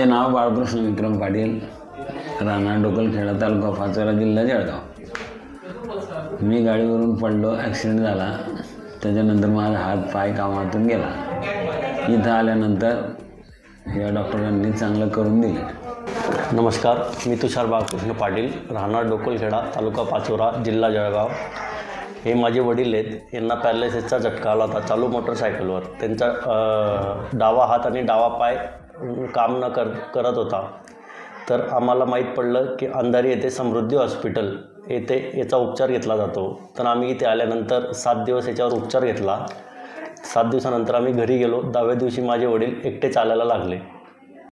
नाव बाळकृष्ण विक्रम पाटील, राहणार डोकलखेडा, तालुका पाचोरा, जिल्हा जळगाव। मी गाडीवरून पडलो, ॲक्सिडेंट झाला। त्याच्यानंतर माझा हात पाय कामातून गेला। इथं आल्यानंतर या डॉक्टरांनी चांगलं करून दिलं। नमस्कार, मी तुषार बाळकृष्ण पाटील, राहणार डोकलखेडा, तालुका पाचोरा, जिल्हा जळगाव। हे माझे वडील आहेत। यांना पॅरालिसिसचा झटका आला होता चालू मोटरसायकलवर। त्यांचा डावा हात आणि डावा पाय काम न करत होता। तर आम्हाला माहीत पडलं की अंधारी येथे समृद्धी हॉस्पिटल येथे याचा उपचार घेतला जातो। तर आम्ही इथे आल्यानंतर 7 दिवस याच्यावर उपचार घेतला। 7 दिवसानंतर आम्ही घरी गेलो। 10व्या दिवशी माझे वडील एकटे चालायला लागले।